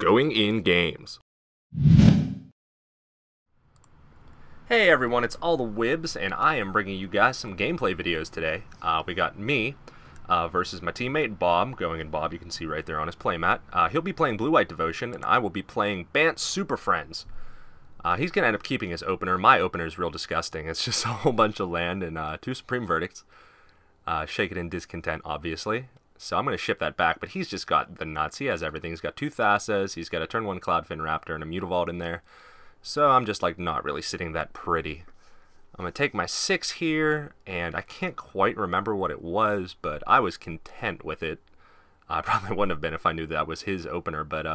Going in games. Hey everyone, it's All the Wibs, and I am bringing you guys some gameplay videos today. We got me versus my teammate Bob. Going in Bob, you can see right there on his playmat. He'll be playing Blue-White Devotion, and I will be playing Bant Superfriends. He's going to end up keeping his opener. My opener is real disgusting. It's just a whole bunch of land and 2 Supreme Verdicts. Shake It in Discontent, obviously. So I'm going to ship that back, but he's just got the nuts. He has everything. He's got 2 Thassas, he's got a turn 1 Cloudfin Raptor and a Mutavault in there. So I'm just like not really sitting that pretty. I'm going to take my 6 here, and I can't quite remember what it was, but I was content with it. I probably wouldn't have been if I knew that was his opener, but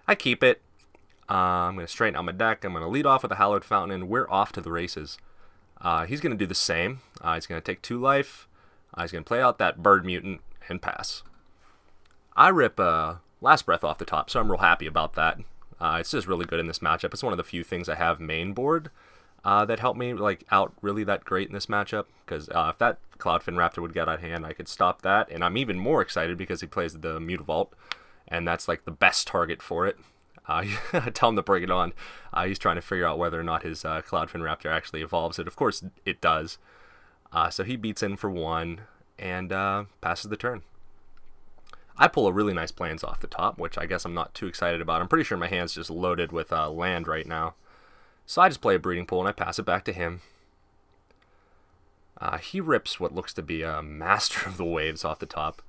I keep it. I'm going to straighten out my deck. I'm going to lead off with a Hallowed Fountain, and we're off to the races. He's going to do the same. He's going to take 2 life. He's going to play out that Bird Mutant and pass. I rip Last Breath off the top, so I'm real happy about that. It's just really good in this matchup. It's one of the few things I have main board that help me like out really that great in this matchup, because if that Cloudfin Raptor would get out of hand, I could stop that, and I'm even more excited because he plays the Mutavault, and that's like the best target for it. I tell him to bring it on. He's trying to figure out whether or not his Cloudfin Raptor actually evolves it. Of course it does. So he beats in for 1 and passes the turn. I pull a really nice plans off the top, which I guess I'm not too excited about. I'm pretty sure my hand's just loaded with land right now. So I just play a Breeding Pool and I pass it back to him. He rips what looks to be a Master of the Waves off the top,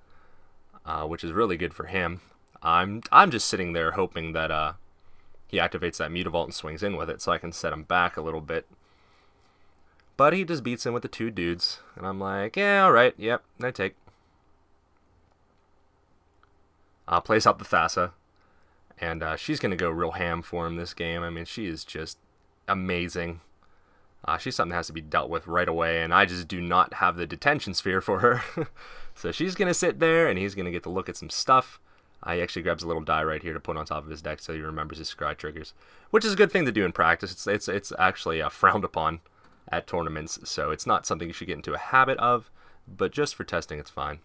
which is really good for him. I'm just sitting there hoping that he activates that Mutavault and swings in with it so I can set him back a little bit. But he just beats in with the 2 dudes, and I'm like, yeah, alright, yep, I take. Plays out the Thassa, and she's going to go real ham for him this game. I mean, she is just amazing. She's something that has to be dealt with right away, and I just do not have the Detention Sphere for her. So she's going to sit there, and he's going to get to look at some stuff. He actually grabs a little die right here to put on top of his deck so he remembers his scry triggers, which is a good thing to do in practice. It's actually frowned upon at tournaments, so it's not something you should get into a habit of, but just for testing it's fine.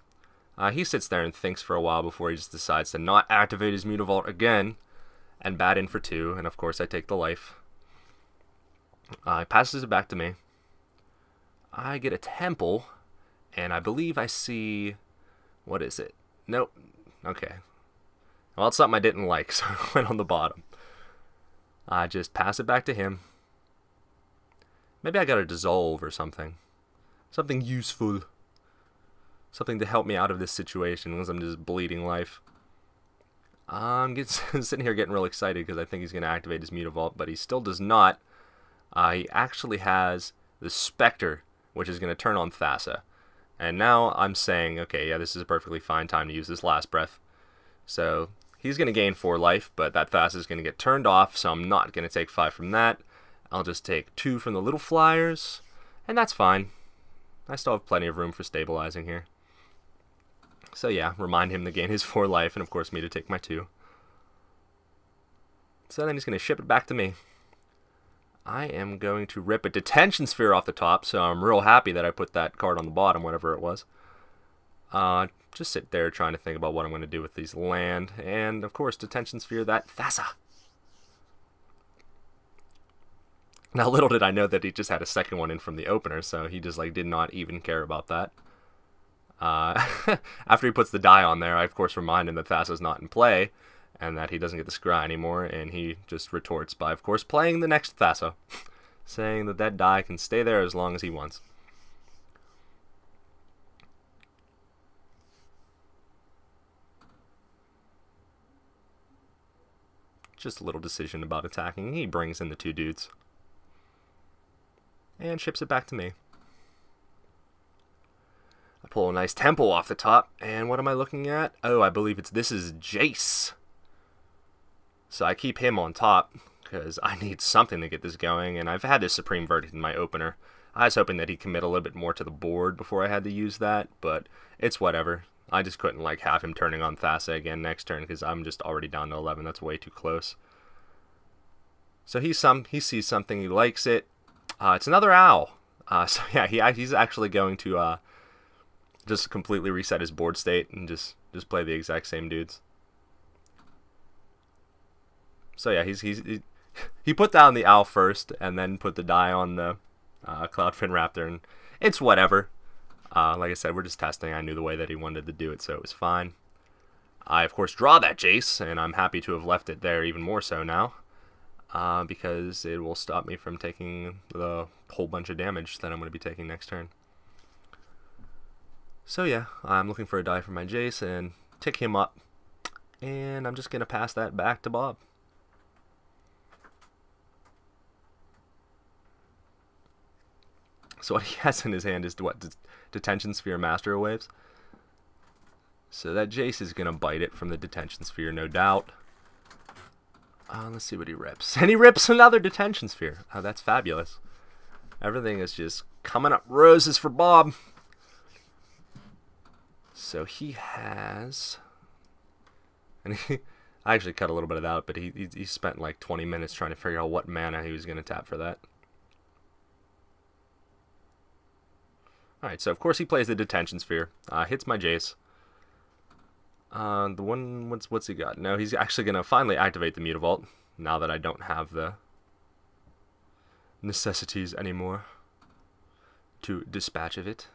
He sits there and thinks for a while before he just decides to not activate his Mutavault again and bat in for 2, and of course I take the life. He passes it back to me. I get a Temple, and I believe I see... what is it? Nope. Okay. Well, it's something I didn't like, so I went on the bottom. I just pass it back to him. Maybe I gotta dissolve or something. Something useful. Something to help me out of this situation because I'm just bleeding life. I'm sitting here getting real excited because I think he's going to activate his Mutavault, but he still does not. He actually has the Spectre, which is going to turn on Thassa. And now I'm saying, okay, yeah, this is a perfectly fine time to use this Last Breath. So he's going to gain 4 life, but that Thassa is going to get turned off, so I'm not going to take 5 from that. I'll just take 2 from the Little Flyers, and that's fine. I still have plenty of room for stabilizing here. So yeah, remind him to gain his 4 life, and of course me to take my 2. So then he's going to ship it back to me. I am going to rip a Detention Sphere off the top, so I'm real happy that I put that card on the bottom, whatever it was. Just sit there trying to think about what I'm going to do with these land, and of course Detention Sphere that Thassa. Now, little did I know that he just had a second one in from the opener, so he just like did not even care about that. After he puts the die on there, I of course remind him that Thassa's not in play, and that he doesn't get the scry anymore, and he just retorts by, of course, playing the next Thassa, saying that that die can stay there as long as he wants. Just a little decision about attacking. He brings in the 2 dudes. And ships it back to me. I pull a nice Temple off the top, and what am I looking at? Oh, I believe this is Jace. So I keep him on top, because I need something to get this going, and I've had this Supreme Verdict in my opener. I was hoping that he'd commit a little bit more to the board before I had to use that, but it's whatever. I just couldn't like have him turning on Thassa again next turn, because I'm just already down to 11. That's way too close. So he sees something, he likes it. It's another owl. So yeah, he's actually going to just completely reset his board state and just play the exact same dudes. So yeah, he put down the owl first, and then put the die on the Cloudfin Raptor, and it's whatever. Like I said, we're just testing. I knew the way that he wanted to do it, so it was fine. I, of course, draw that Jace, and I'm happy to have left it there even more so now, because it will stop me from taking the whole bunch of damage that I'm going to be taking next turn. So yeah, I'm looking for a die for my Jace and tick him up, and I'm just going to pass that back to Bob. So what he has in his hand is what? Detention Sphere Master Waves. So that Jace is going to bite it from the Detention Sphere, no doubt. Let's see what he rips. And he rips another Detention Sphere. Oh, that's fabulous. Everything is just coming up roses for Bob. So he has... And I actually cut a little bit of that out, but he spent like 20 minutes trying to figure out what mana he was going to tap for that. Alright, so of course he plays the Detention Sphere. Hits my Jace. The one, what's he got? No, he's actually going to finally activate the Mutavault, now that I don't have the necessities anymore to dispatch of it.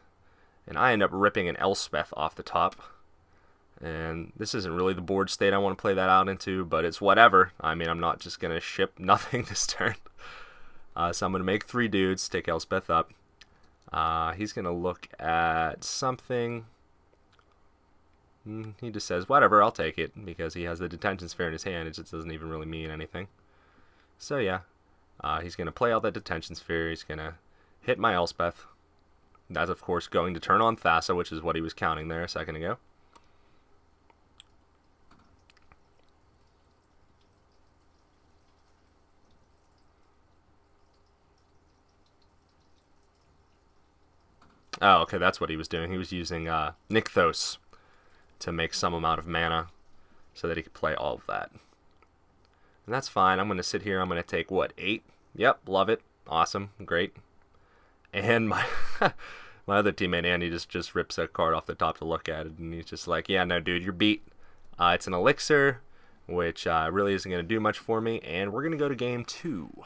And I end up ripping an Elspeth off the top. And this isn't really the board state I want to play that out into, but it's whatever. I mean, I'm not just going to ship nothing this turn. So I'm going to make 3 dudes, take Elspeth up. He's going to look at something. He just says, whatever, I'll take it, because he has the Detention Sphere in his hand. It just doesn't even really mean anything. So yeah, he's going to play out that Detention Sphere. He's going to hit my Elspeth. That's, of course, going to turn on Thassa, which is what he was counting there a second ago. Oh, okay, that's what he was doing. He was using Nykthos to make some amount of mana so that he could play all of that. And that's fine. I'm going to sit here. I'm going to take, what, 8? Yep, love it. Awesome. Great. And my my other teammate, Andy, just rips a card off the top to look at it, and he's just like, yeah, no, dude, you're beat. It's an elixir, which really isn't going to do much for me, and we're going to go to game 2.